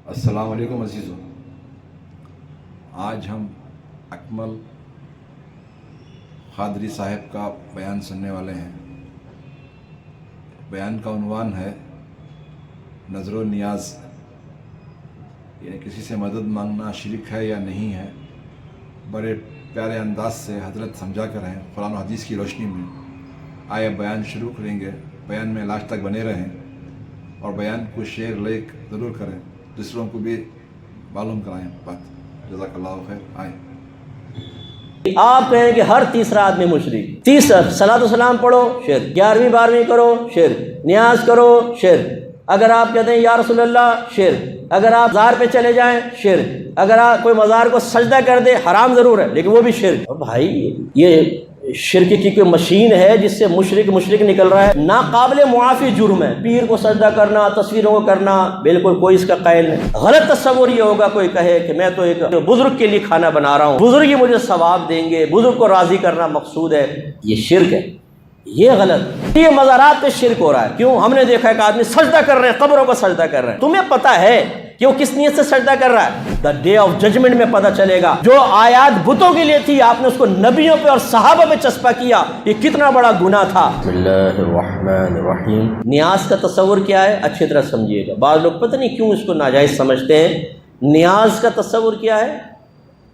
السلام علیکم عزیزوں، آج ہم اکمل قادری صاحب کا بیان سننے والے ہیں۔ بیان کا عنوان ہے نظر و نیاز، یعنی کسی سے مدد مانگنا شرک ہے یا نہیں ہے۔ بڑے پیارے انداز سے حضرت سمجھا کر ہیں قرآن و حدیث کی روشنی میں۔ آئے بیان شروع کریں گے، بیان میں لاسٹ تک بنے رہیں اور بیان کو شیئر لائک ضرور کریں، دوسروں کو بھی معلوم کرائیں بات۔ جزاک اللہ خیر۔ آئیں۔ آپ کہیں کہ ہر تیسرا آدمی مشرک، تیسرا صلاۃ و سلام پڑھو شرک، 11ویں 12ویں کرو شرک، نیاز کرو شرک، اگر آپ کہتے ہیں یا رسول اللہ شرک، اگر آپ مزار پہ چلے جائیں شرک، اگر آپ کوئی مزار کو سجدہ کر دے حرام ضرور ہے لیکن وہ بھی شرک۔ اور بھائی یہ شرک کی کوئی مشین ہے جس سے مشرک نکل رہا ہے، ناقابل معافی جرم ہے۔ پیر کو سجدہ کرنا، تصویروں کو کرنا، بالکل کوئی اس کا قائل نہیں۔ غلط تصور یہ ہوگا کوئی کہے کہ میں تو ایک بزرگ کے لیے کھانا بنا رہا ہوں، بزرگ ہی مجھے ثواب دیں گے، بزرگ کو راضی کرنا مقصود ہے، یہ شرک ہے، یہ غلط۔ یہ مزارات پہ شرک ہو رہا ہے۔ کیوں؟ ہم نے دیکھا ہے کہ آدمی سجدہ کر رہے ہیں، قبروں کو سجدہ کر رہے ہیں، تمہیں پتہ ہے کہ وہ کس نیت سے سجدہ کر رہا ہے؟ دا ڈے آف ججمنٹ میں پتہ چلے گا۔ جو آیات بتوں کے لیے تھی آپ نے اس کو نبیوں پہ اور صحابہ پہ چسپا کیا، یہ کتنا بڑا گناہ تھا۔ بسم اللہ الرحمن الرحیم۔ نیاز کا تصور کیا ہے اچھی طرح سمجھیے گا۔ بعض لوگ پتہ نہیں کیوں اس کو ناجائز سمجھتے ہیں۔ نیاز کا تصور کیا ہے؟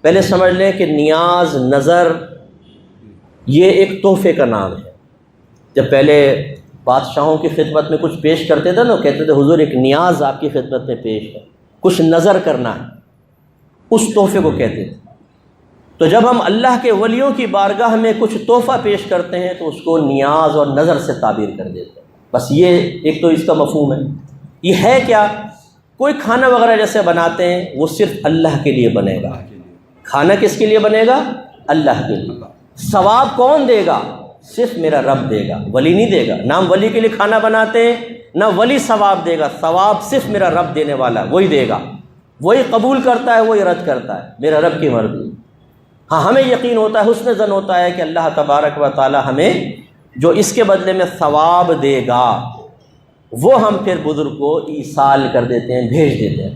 پہلے سمجھ لیں کہ نیاز، نظر، یہ ایک تحفے کا نام ہے۔ جب پہلے بادشاہوں کی خدمت میں کچھ پیش کرتے تھے نا، کہتے تھے حضور ایک نیاز آپ کی خدمت میں پیش ہے، کچھ نظر کرنا ہے، اس تحفے کو کہتے تھے۔ تو جب ہم اللہ کے ولیوں کی بارگاہ میں کچھ تحفہ پیش کرتے ہیں تو اس کو نیاز اور نظر سے تعبیر کر دیتے ہیں۔ بس یہ ایک تو اس کا مفہوم ہے۔ یہ ہے کیا؟ کوئی کھانا وغیرہ جیسے بناتے ہیں وہ صرف اللہ کے لیے بنے گا۔ کھانا کس کے لیے بنے گا؟ اللہ کے لیے۔ ثواب کون دے گا؟ صرف میرا رب دے گا، ولی نہیں دے گا۔ نام ولی کے لیے کھانا بناتے ہیں، نہ ولی ثواب دے گا، ثواب صرف میرا رب دینے والا وہی دے گا، وہی قبول کرتا ہے، وہی رد کرتا ہے، میرا رب کی مرضی۔ ہاں ہمیں یقین ہوتا ہے، حسن ظن ہوتا ہے کہ اللہ تبارک و تعالی ہمیں جو اس کے بدلے میں ثواب دے گا وہ ہم پھر بزرگ کو ایصال کر دیتے ہیں، بھیج دیتے ہیں۔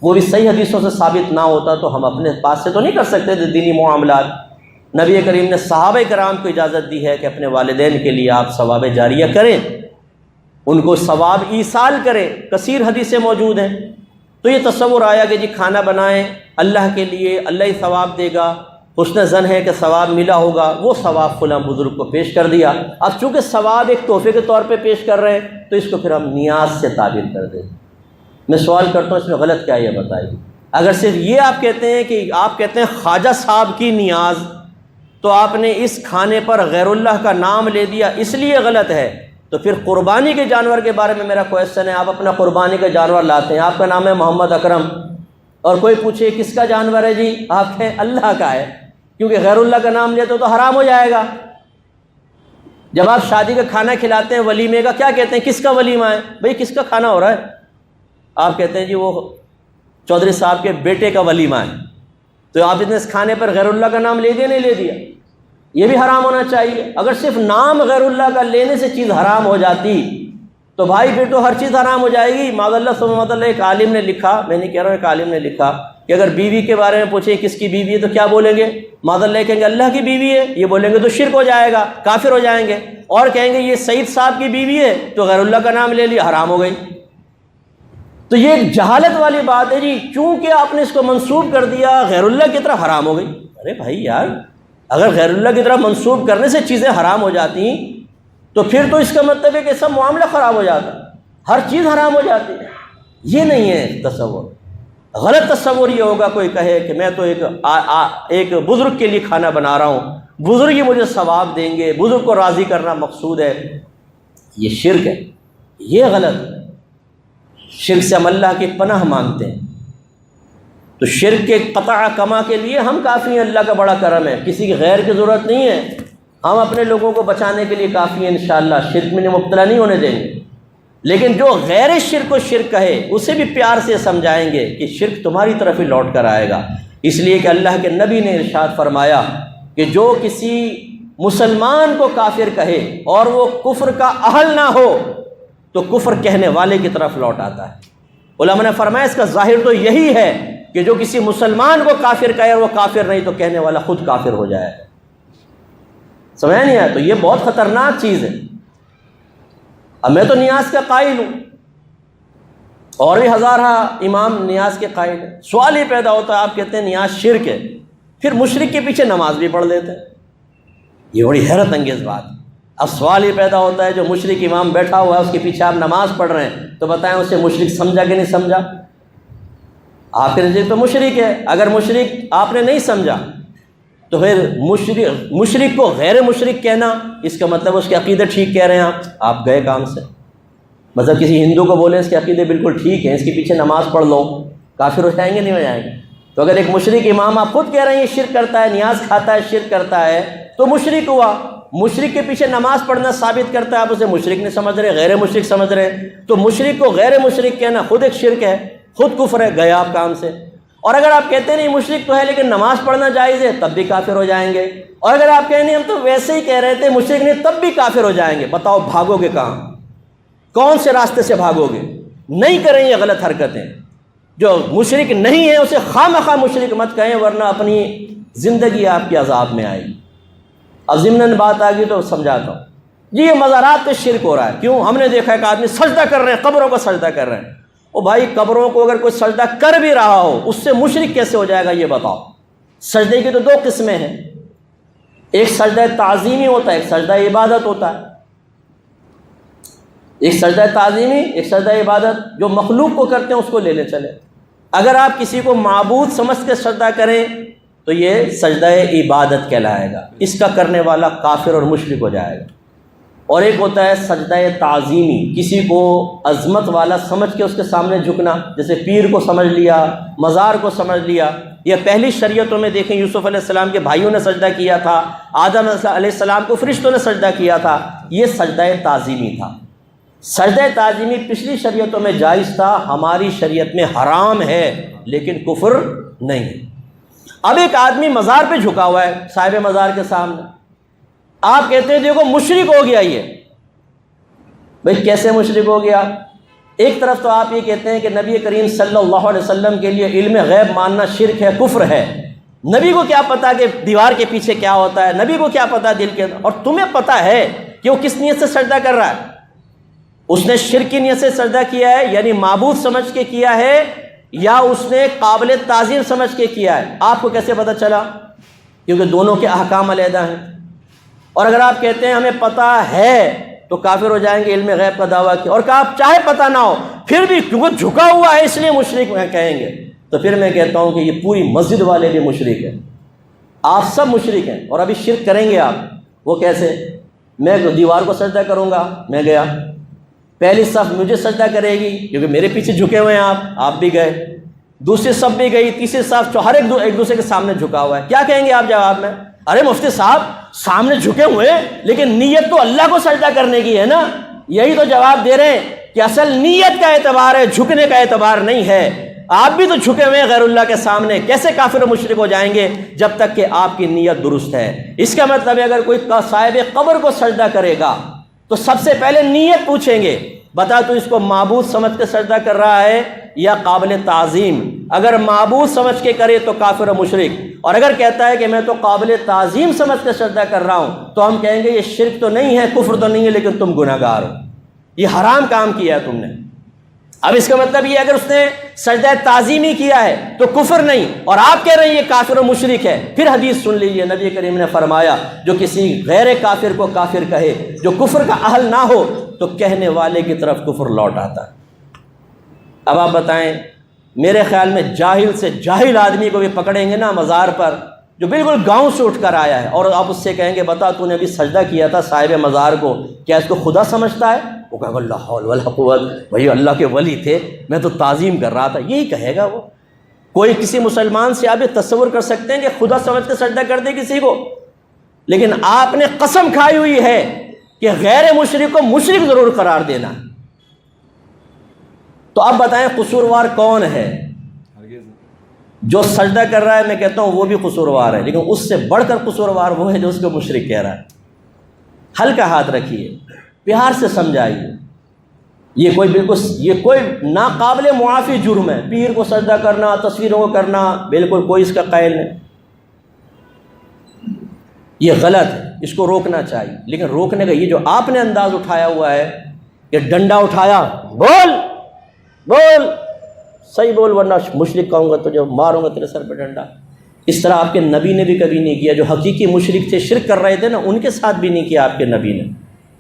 وہ بھی صحیح حدیثوں سے ثابت نہ ہوتا تو ہم اپنے پاس سے تو نہیں کر سکتے تھے دینی معاملات۔ نبی کریم نے صحابہ کرام کو اجازت دی ہے کہ اپنے والدین کے لیے آپ ثواب جاریہ کریں، ان کو ثواب ایصال کریں۔ کثیر حدیثیں موجود ہیں۔ تو یہ تصور آیا کہ جی کھانا بنائیں اللہ کے لیے، اللہ ہی ثواب دے گا، حسن ظن ہے کہ ثواب ملا ہوگا، وہ ثواب فلاں بزرگ کو پیش کر دیا۔ اب چونکہ ثواب ایک تحفے کے طور پہ پیش کر رہے ہیں تو اس کو پھر ہم نیاز سے تعبیر کر دیں۔ میں سوال کرتا ہوں اس میں غلط کیا ہے یہ بتائیے۔ اگر صرف یہ آپ کہتے ہیں کہ آپ کہتے ہیں خواجہ صاحب کی نیاز، تو آپ نے اس کھانے پر غیر اللہ کا نام لے دیا، اس لیے غلط ہے۔ تو پھر قربانی کے جانور کے بارے میں میرا کویسچن ہے۔ آپ اپنا قربانی کا جانور لاتے ہیں، آپ کا نام ہے محمد اکرم، اور کوئی پوچھے کس کا جانور ہے جی، آپ کہیں اللہ کا ہے، کیونکہ غیر اللہ کا نام لیتے تو حرام ہو جائے گا۔ جب آپ شادی کا کھانا کھلاتے ہیں، ولیمے کا، کیا کہتے ہیں؟ کس کا ولیمہ ہے؟ بھئی کس کا کھانا ہو رہا ہے؟ آپ کہتے ہیں جی وہ چودھری صاحب کے بیٹے کا ولیمہ ہے۔ تو آپ نے اس کھانے پر غیر اللہ کا نام لے دیا نہیں لے دیا؟ یہ بھی حرام ہونا چاہیے۔ اگر صرف نام غیر اللہ کا لینے سے چیز حرام ہو جاتی تو بھائی پھر تو ہر چیز حرام ہو جائے گی۔ معاذ اللہ ثم معاذ اللہ، ایک عالم نے لکھا، میں نہیں کہہ رہا ہوں، ایک عالم نے لکھا کہ اگر بیوی کے بارے میں پوچھیں کس کی بیوی ہے تو کیا بولیں گے؟ معاذ اللہ کہیں گے اللہ کی بیوی ہے، یہ بولیں گے تو شرک ہو جائے گا، کافر ہو جائیں گے۔ اور کہیں گے یہ سعید صاحب کی بیوی ہے تو غیر اللہ کا نام لے لیا، حرام ہو گئی۔ تو یہ ایک جہالت والی بات ہے جی، چونکہ آپ نے اس کو منسوب کر دیا غیر اللہ کی طرف، حرام ہو گئی۔ ارے بھائی یار، اگر غیر اللہ کی طرف منسوب کرنے سے چیزیں حرام ہو جاتی تو پھر تو اس کا مطلب ہے کہ سب معاملہ خراب ہو جاتا، ہر چیز حرام ہو جاتی۔ یہ نہیں ہے تصور۔ غلط تصور یہ ہوگا کوئی کہے کہ میں تو ایک بزرگ کے لیے کھانا بنا رہا ہوں، بزرگ ہی مجھے ثواب دیں گے، بزرگ کو راضی کرنا مقصود ہے، یہ شرک ہے، یہ غلط۔ شرک سے ہم اللہ کی پناہ مانگتے ہیں۔ تو شرک کے قطع کما کے لیے ہم کافی ہیں، اللہ کا بڑا کرم ہے، کسی کی غیر کی ضرورت نہیں ہے، ہم اپنے لوگوں کو بچانے کے لیے کافی ہیں، انشاءاللہ شرک میں مبتلا نہیں ہونے دیں گے۔ لیکن جو غیر شرک کو شرک کہے اسے بھی پیار سے سمجھائیں گے کہ شرک تمہاری طرف ہی لوٹ کر آئے گا، اس لیے کہ اللہ کے نبی نے ارشاد فرمایا کہ جو کسی مسلمان کو کافر کہے اور وہ کفر کا اہل نہ ہو تو کفر کہنے والے کی طرف لوٹ آتا ہے۔ علماء نے فرمایا اس کا ظاہر تو یہی ہے کہ جو کسی مسلمان کو کافر کہے اور وہ کافر نہیں تو کہنے والا خود کافر ہو جائے. سمجھ نہیں آیا؟ تو یہ بہت خطرناک چیز ہے. اب میں تو نیاز کا قائل ہوں، اور بھی ہزارہ امام نیاز کے قائل ہیں. سوال یہ پیدا ہوتا ہے، آپ کہتے ہیں نیاز شرک ہے، پھر مشرک کے پیچھے نماز بھی پڑھ لیتے ہیں. یہ بڑی حیرت انگیز بات ہے. اب سوال یہ پیدا ہوتا ہے جو مشرک امام بیٹھا ہوا ہے اس کے پیچھے آپ نماز پڑھ رہے ہیں، تو بتائیں اسے مشرک سمجھا کہ نہیں سمجھا؟ آپ کے نزدیک تو مشرک ہے. اگر مشرک آپ نے نہیں سمجھا تو پھر مشرک کو غیر مشرک کہنا، اس کا مطلب اس کے عقیدے ٹھیک کہہ رہے ہیں آپ گئے کام سے. مطلب کسی ہندو کو بولیں اس کے عقیدے بالکل ٹھیک ہیں، اس کے پیچھے نماز پڑھ لو، کافر ہو جائیں گے نہیں ہو جائیں گے؟ تو اگر ایک مشرک امام آپ خود کہہ رہے ہیں یہ شرک کرتا ہے، نیاز کھاتا ہے، شرک کرتا ہے، تو مشرک ہوا. مشرک کے پیچھے نماز پڑھنا ثابت کرتا ہے آپ اسے مشرک نہیں سمجھ رہے، غیر مشرک سمجھ رہے ہیں. تو مشرک کو غیر مشرک کہنا خود ایک شرک ہے، خود کفر ہے، گئے آپ کام سے. اور اگر آپ کہتے ہیں نہیں مشرک تو ہے لیکن نماز پڑھنا جائز ہے، تب بھی کافر ہو جائیں گے. اور اگر آپ کہیں نہیں ہم تو ویسے ہی کہہ رہے تھے مشرک نہیں، تب بھی کافر ہو جائیں گے. بتاؤ بھاگو گے کہاں؟ کون سے راستے سے بھاگو گے؟ نہیں کریں یہ غلط حرکتیں. جو مشرک نہیں ہے اسے خواہ مشرک مت کہیں، ورنہ اپنی زندگی آپ کی عذاب میں آئے گی. اب ضمناً بات آ گئی تو سمجھاتا ہوں. جی یہ مزارات پہ شرک ہو رہا ہے. کیوں؟ ہم نے دیکھا ہے کہ آدمی سجدہ کر رہے ہیں، قبروں کو سجدہ کر رہے ہیں. او بھائی قبروں کو اگر کوئی سجدہ کر بھی رہا ہو اس سے مشرک کیسے ہو جائے گا یہ بتاؤ. سجدے کی تو دو قسمیں ہیں، ایک سجدہ تعظیمی ہوتا ہے، ایک سجدہ عبادت ہوتا ہے. ایک سجدہ تعظیمی، ایک سجدہ عبادت. جو مخلوق کو کرتے ہیں اس کو لے لے چلے. اگر آپ کسی کو معبود سمجھ کے سجدہ کریں تو یہ سجدہ عبادت کہلائے گا، اس کا کرنے والا کافر اور مشرک ہو جائے گا. اور ایک ہوتا ہے سجدہ تعظیمی، کسی کو عظمت والا سمجھ کے اس کے سامنے جھکنا، جیسے پیر کو سمجھ لیا، مزار کو سمجھ لیا. یہ پہلی شریعتوں میں دیکھیں یوسف علیہ السلام کے بھائیوں نے سجدہ کیا تھا، آدم علیہ السلام کو فرشتوں نے سجدہ کیا تھا. یہ سجدہ تعظیمی تھا. سجدہ تعظیمی پچھلی شریعتوں میں جائز تھا، ہماری شریعت میں حرام ہے لیکن کفر نہیں. اب ایک آدمی مزار پہ جھکا ہوا ہے صاحب مزار کے سامنے، آپ کہتے ہیں دیکھو مشرک ہو گیا. یہ بھئی کیسے مشرک ہو گیا؟ ایک طرف تو آپ یہ کہتے ہیں کہ نبی کریم صلی اللہ علیہ وسلم کے لیے علم غیب ماننا شرک ہے، کفر ہے. نبی کو کیا پتا کہ دیوار کے پیچھے کیا ہوتا ہے، نبی کو کیا پتا دل کے، اور تمہیں پتا ہے کہ وہ کس نیت سے سجدہ کر رہا ہے. اس نے شرک کی نیت سے سجدہ کیا ہے یعنی معبود سمجھ کے کیا ہے، یا اس نے قابل تعظیم سمجھ کے کیا ہے. آپ کو کیسے پتہ چلا؟ کیونکہ دونوں کے احکام علیحدہ ہیں. اور اگر آپ کہتے ہیں ہمیں پتہ ہے تو کافر ہو جائیں گے، علم غیب کا دعویٰ کیا. اور کہ آپ چاہے پتہ نہ ہو پھر بھی کیونکہ جھکا ہوا ہے اس لیے مشرک کہیں گے، تو پھر میں کہتا ہوں کہ یہ پوری مسجد والے بھی مشرک ہیں. آپ سب مشرک ہیں اور ابھی شرک کریں گے آپ. وہ کیسے؟ میں دیوار کو سجدہ کروں گا، میں گیا، پہلی صف مجھے سجدہ کرے گی کیونکہ میرے پیچھے جھکے ہوئے ہیں آپ بھی گئے، دوسری صف بھی گئی، تیسری صف، ہر ایک دوسرے کے سامنے جھکا ہوا ہے. کیا کہیں گے آپ جواب میں؟ ارے مفتی صاحب سامنے جھکے ہوئے لیکن نیت تو اللہ کو سجدہ کرنے کی ہے نا. یہی تو جواب دے رہے ہیں کہ اصل نیت کا اعتبار ہے، جھکنے کا اعتبار نہیں ہے. آپ بھی تو جھکے ہوئے ہیں غیر اللہ کے سامنے، کیسے کافر و مشرک ہو جائیں گے جب تک کہ آپ کی نیت درست ہے. اس کا مطلب ہے اگر کوئی صاحب قبر کو سجدہ کرے گا تو سب سے پہلے نیت پوچھیں گے، بتا تو اس کو معبود سمجھ کے سجدہ کر رہا ہے یا قابل تعظیم. اگر معبود سمجھ کے کرے تو کافر و مشرک، اور اگر کہتا ہے کہ میں تو قابل تعظیم سمجھ کے سجدہ کر رہا ہوں تو ہم کہیں گے یہ شرک تو نہیں ہے، کفر تو نہیں ہے، لیکن تم گناہ گار ہو، یہ حرام کام کیا ہے تم نے. اب اس کا مطلب یہ اگر اس نے سجدہ تعظیمی کیا ہے تو کفر نہیں، اور آپ کہہ رہے ہیں یہ کافر و مشرک ہے. پھر حدیث سن لیجیے، نبی کریم نے فرمایا جو کسی غیر کافر کو کافر کہے، جو کفر کا اہل نہ ہو، تو کہنے والے کی طرف کفر لوٹ آتا ہے. اب آپ بتائیں، میرے خیال میں جاہل سے جاہل آدمی کو بھی پکڑیں گے نا مزار پر، جو بالکل گاؤں سے اٹھ کر آیا ہے، اور آپ اس سے کہیں گے بتا تو نے ابھی سجدہ کیا تھا صاحب مزار کو، کیا اس کو خدا سمجھتا ہے؟ وہ کہے گا لا حول ولا قوت، وہی اللہ کے ولی تھے، میں تو تعظیم کر رہا تھا. یہی کہے گا وہ. کوئی کسی مسلمان سے آپ یہ تصور کر سکتے ہیں کہ خدا سمجھ کے سجدہ کر دے کسی کو؟ لیکن آپ نے قسم کھائی ہوئی ہے کہ غیر مشرک کو مشرک ضرور قرار دینا. تو اب بتائیں قصوروار کون ہے؟ جو سجدہ کر رہا ہے میں کہتا ہوں وہ بھی قصوروار ہے، لیکن اس سے بڑھ کر قصوروار وہ ہے جو اس کو مشرک کہہ رہا ہے. ہلکا ہاتھ رکھیے، پیار سے سمجھائیے. یہ کوئی ناقابل معافی جرم ہے، پیر کو سجدہ کرنا، تصویروں کو کرنا، بالکل کوئی اس کا قائل نہیں، یہ غلط ہے، اس کو روکنا چاہیے۔ لیکن روکنے کا یہ جو آپ نے انداز اٹھایا ہوا ہے کہ ڈنڈا اٹھایا، بول صحیح بول ورنہ مشرک کہوں گا تجھے، ماروں گا تیرے سر پہ ڈنڈا، اس طرح آپ کے نبی نے بھی کبھی نہیں کیا۔ جو حقیقی مشرک تھے، شرک کر رہے تھے نا، ان کے ساتھ بھی نہیں کیا آپ کے نبی نے،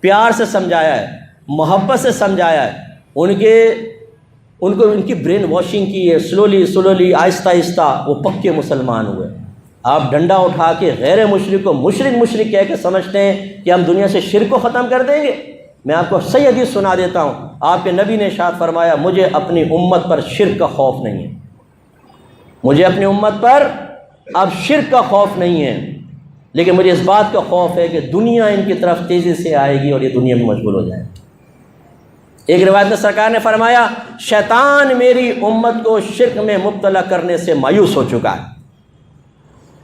پیار سے سمجھایا ہے، محبت سے سمجھایا ہے، ان کی برین واشنگ کی ہے، سلولی آہستہ آہستہ وہ پکے مسلمان ہوئے۔ آپ ڈنڈا اٹھا کے غیر مشرک کو مشرک کہہ کے سمجھتے ہیں کہ ہم دنیا سے شرک کو ختم کر دیں گے۔ میں آپ کو صحیح حدیث سنا دیتا ہوں، آپ کے نبی نے ارشاد فرمایا، مجھے اپنی امت پر شرک کا خوف نہیں ہے، مجھے اپنی امت پر اب شرک کا خوف نہیں ہے، لیکن مجھے اس بات کا خوف ہے کہ دنیا ان کی طرف تیزی سے آئے گی اور یہ دنیا میں مشغول ہو جائیں۔ ایک روایت میں سرکار نے فرمایا، شیطان میری امت کو شرک میں مبتلا کرنے سے مایوس ہو چکا ہے۔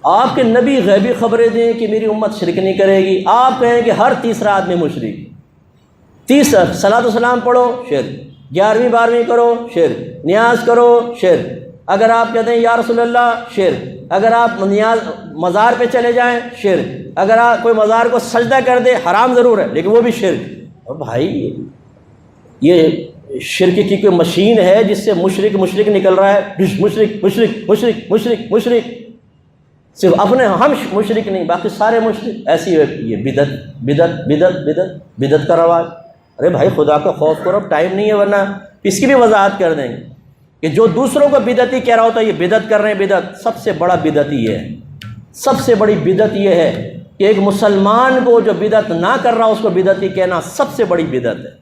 آپ کے نبی غیبی خبریں دیں کہ میری امت شرک نہیں کرے گی، آپ کہیں کہ ہر تیسرا آدمی مشرک، تیسرا صلاۃ و سلام پڑھو شرک، 11ویں 12ویں کرو شرک، نیاز کرو شرک، اگر آپ کہتے ہیں یا رسول اللہ شرک، اگر آپ مزار پہ چلے جائیں شرک، اگر آپ کوئی مزار کو سجدہ کر دے، حرام ضرور ہے لیکن وہ بھی شرک۔ اور بھائی یہ شرک کی کوئی مشین ہے جس سے مشرک نکل رہا ہے، مشرک، صرف اپنے ہم مشرک نہیں، باقی سارے مشرک، ایسی ہے یہ بدعت کا رواج۔ ارے بھائی خدا کا خوف کرو، ٹائم نہیں ہے ورنہ اس کی بھی وضاحت کر دیں گے کہ جو دوسروں کو بدعتی کہہ رہا ہوتا ہے یہ بدعت کر رہے ہیں، بدعت سب سے بڑا بدعت یہ ہے، سب سے بڑی بدعت یہ ہے کہ ایک مسلمان کو جو بدعت نہ کر رہا اس کو بدعتی کہنا سب سے بڑی بدعت ہے۔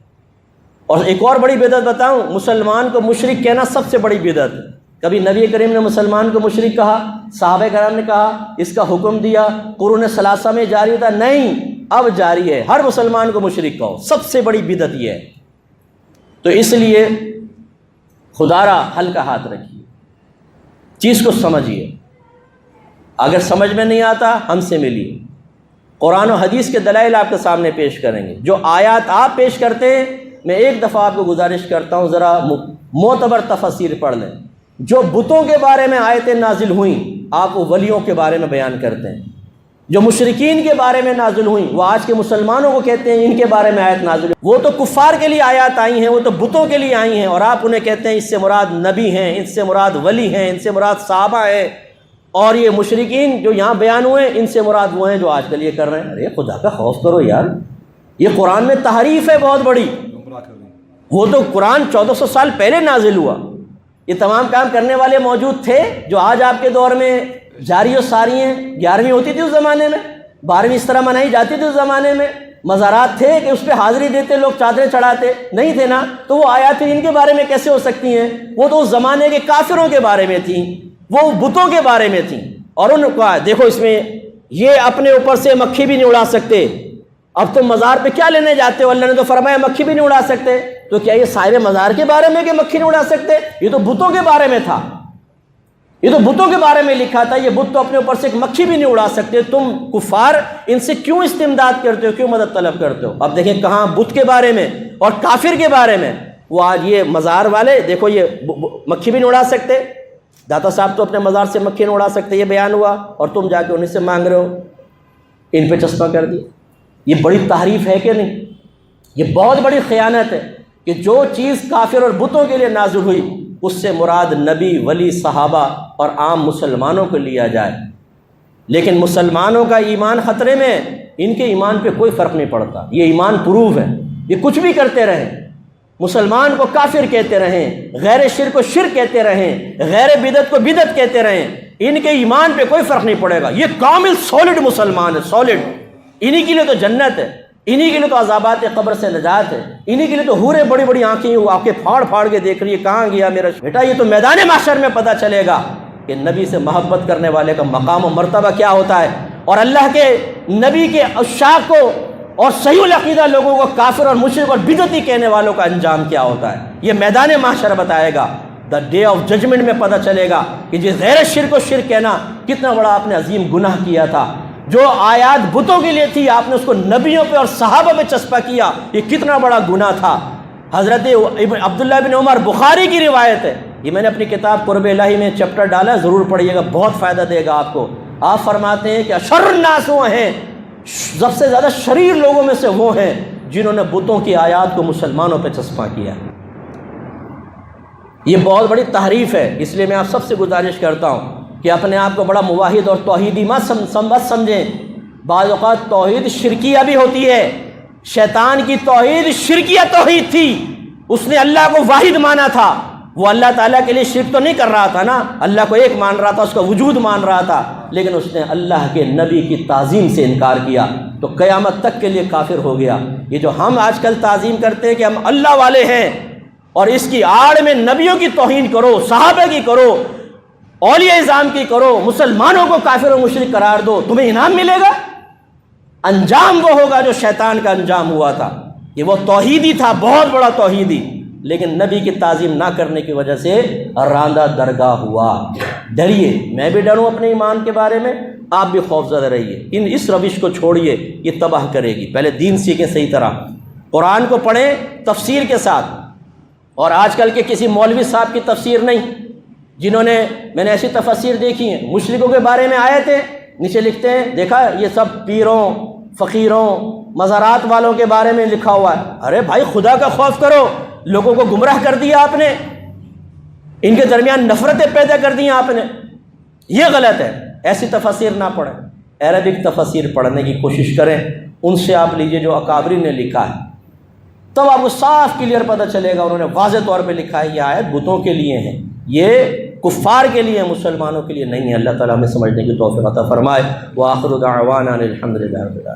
اور ایک اور بڑی بدعت بتاؤں، مسلمان کو مشرک کہنا سب سے بڑی بدعت ہے۔ کبھی نبی کریم نے مسلمان کو مشرک کہا؟ صحابہ کرام نے کہا؟ اس کا حکم دیا؟ قرون ثلاثہ میں جاری تھا؟ نہیں، اب جاری ہے، ہر مسلمان کو مشرک کہو، سب سے بڑی بدعت یہ ہے۔ تو اس لیے خدا را حل کا ہاتھ رکھیے، چیز کو سمجھیے، اگر سمجھ میں نہیں آتا ہم سے ملیے، قرآن و حدیث کے دلائل آپ کے سامنے پیش کریں گے۔ جو آیات آپ پیش کرتے ہیں، میں ایک دفعہ آپ کو گزارش کرتا ہوں ذرا معتبر تفسیر پڑھ لیں۔ جو بتوں کے بارے میں آیتیں نازل ہوئیں آپ وہ ولیوں کے بارے میں بیان کرتے ہیں، جو مشرکین کے بارے میں نازل ہوئیں وہ آج کے مسلمانوں کو کہتے ہیں ان کے بارے میں آیت نازل ہوئی۔ وہ تو کفار کے لیے آیات آئی ہیں، وہ تو بتوں کے لیے آئی ہیں، اور آپ انہیں کہتے ہیں اس سے مراد نبی ہیں، ان سے مراد ولی ہیں، ان سے مراد صحابہ ہیں، اور یہ مشرکین جو یہاں بیان ہوئے ان سے مراد وہ ہیں جو آج کل یہ کر رہے ہیں۔ ارے خدا کا خوف کرو یار، یہ قرآن میں تحریف ہے بہت بڑی۔ وہ تو قرآن 1400 سال پہلے نازل ہوا، یہ تمام کام کرنے والے موجود تھے جو آج آپ کے دور میں جاری و ساری ہیں۔ 11ویں ہوتی تھی اس زمانے میں، 12ویں اس طرح منائی جاتی تھی اس زمانے میں، مزارات تھے کہ اس پہ حاضری دیتے لوگ، چادریں چڑھاتے نہیں تھے نا، تو وہ آیات ان کے بارے میں کیسے ہو سکتی ہیں؟ وہ تو اس زمانے کے کافروں کے بارے میں تھیں، وہ بتوں کے بارے میں تھیں۔ اور ان کو دیکھو اس میں یہ اپنے اوپر سے مکھی بھی نہیں اڑا سکتے، اب تم مزار پہ کیا لینے جاتے ہو؟ اللہ نے تو فرمایا مکھی بھی نہیں اڑا سکتے، تو کیا یہ صاحب مزار کے بارے میں کہ مکھی نہیں اڑا سکتے؟ یہ تو بتوں کے بارے میں تھا، یہ تو بتوں کے بارے میں لکھا تھا، یہ بت تو اپنے اوپر سے ایک مکھی بھی نہیں اڑا سکتے، تم کفار ان سے کیوں استمداد کرتے ہو، کیوں مدد طلب کرتے ہو؟ اب دیکھیں کہاں بت کے بارے میں اور کافر کے بارے میں، وہ آج یہ مزار والے دیکھو یہ مکھی بھی نہیں اڑا سکتے، داتا صاحب تو اپنے مزار سے مکھی نہیں اڑا سکتے، یہ بیان ہوا، اور تم جا کے انہیں سے مانگ رہے ہو، ان پہ چسپاں کر دیا۔ یہ بڑی تحریف ہے کہ نہیں؟ یہ بہت بڑی خیانت ہے کہ جو چیز کافر اور بتوں کے لیے نازل ہوئی اس سے مراد نبی، ولی، صحابہ اور عام مسلمانوں کو لیا جائے، لیکن مسلمانوں کا ایمان خطرے میں، ان کے ایمان پہ کوئی فرق نہیں پڑتا، یہ ایمان پروف ہے، یہ کچھ بھی کرتے رہیں، مسلمان کو کافر کہتے رہیں، غیر شرک کو شرک کہتے رہیں، غیر بدعت کو بدعت کہتے رہیں، ان کے ایمان پہ کوئی فرق نہیں پڑے گا، یہ کامل سالڈ مسلمان ہے، سالڈ، انہی کے لیے تو جنت ہے، انہی کے لیے تو عذابات قبر سے نجات ہے، انہی کے لیے تو حوریں بڑی بڑی آنکھیں پھاڑ پھاڑ کے دیکھ رہی ہے کہاں گیا میرا بیٹا۔ یہ تو میدان محشر میں پتہ چلے گا کہ نبی سے محبت کرنے والے کا مقام و مرتبہ کیا ہوتا ہے، اور اللہ کے نبی کے عشاق کو اور صحیح العقیدہ لوگوں کو کافر اور مشرک اور بدعتی کہنے والوں کا انجام کیا ہوتا ہے، یہ میدان محشر بتائے گا۔ دا ڈے آف ججمنٹ میں پتہ چلے گا کہ جس غیر شرک و شرک کہنا کتنا بڑا آپ نے عظیم گناہ کیا تھا، جو آیات بتوں کے لیے تھی آپ نے اس کو نبیوں پہ اور صحابہ پہ چسپا کیا، یہ کتنا بڑا گناہ تھا۔ حضرت عبداللہ بن عمر، بخاری کی روایت ہے، یہ میں نے اپنی کتاب قرب الہی میں چیپٹر ڈالا ہے، ضرور پڑھیے گا، بہت فائدہ دے گا آپ کو۔ آپ فرماتے ہیں کہ اشر الناس وہ ہیں، سب سے زیادہ شریر لوگوں میں سے وہ ہیں جنہوں نے بتوں کی آیات کو مسلمانوں پہ چسپاں کیا۔ یہ بہت بڑی تحریف ہے، اس لیے میں آپ سب سے گزارش کرتا ہوں کہ اپنے آپ کو بڑا موحد اور توحیدی مت سمجھیں۔ بعض اوقات توحید شرکیہ بھی ہوتی ہے، شیطان کی توحید شرکیہ توحید تھی، اس نے اللہ کو واحد مانا تھا، وہ اللہ تعالیٰ کے لیے شرک تو نہیں کر رہا تھا نا، اللہ کو ایک مان رہا تھا، اس کا وجود مان رہا تھا، لیکن اس نے اللہ کے نبی کی تعظیم سے انکار کیا تو قیامت تک کے لیے کافر ہو گیا۔ یہ جو ہم آج کل تعظیم کرتے ہیں کہ ہم اللہ والے ہیں، اور اس کی آڑ میں نبیوں کی توہین کرو، صحابہ کی کرو، اولیاء اعظام کی کرو، مسلمانوں کو کافر و مشرک قرار دو، تمہیں انعام ملے گا؟ انجام وہ ہوگا جو شیطان کا انجام ہوا تھا۔ یہ وہ توحیدی تھا، بہت بڑا توحیدی، لیکن نبی کی تعظیم نہ کرنے کی وجہ سے راندہ درگاہ ہوا۔ ڈریے، میں بھی ڈروں اپنے ایمان کے بارے میں، آپ بھی خوف زدہ رہیے۔ اس روش کو چھوڑیے، یہ تباہ کرے گی۔ پہلے دین سیکھیں صحیح طرح، قرآن کو پڑھیں تفسیر کے ساتھ، اور آج کل کے کسی مولوی صاحب کی تفسیر نہیں، جنہوں نے، میں نے ایسی تفسیر دیکھی ہیں، مشرکوں کے بارے میں آئے تھے، نیچے لکھتے ہیں دیکھا یہ سب پیروں، فقیروں، مزارات والوں کے بارے میں لکھا ہوا ہے۔ ارے بھائی خدا کا خوف کرو، لوگوں کو گمراہ کر دیا آپ نے، ان کے درمیان نفرتیں پیدا کر دی آپ نے، یہ غلط ہے۔ ایسی تفسیر نہ پڑھیں، عربک تفسیر پڑھنے کی کوشش کریں، ان سے آپ لیجئے جو اکابرین نے لکھا ہے، تب آپ کو صاف کلیئر پتہ چلے گا۔ انہوں نے واضح طور پہ لکھا ہے یہ آیت بتوں کے لیے ہے، یہ کفار کے لیے، مسلمانوں کے لیے نہیں ہے۔ اللہ تعالیٰ ہمیں سمجھنے کی توفیق عطا فرمائے۔ وآخر دعوانا الحمد للہ رب العالمین۔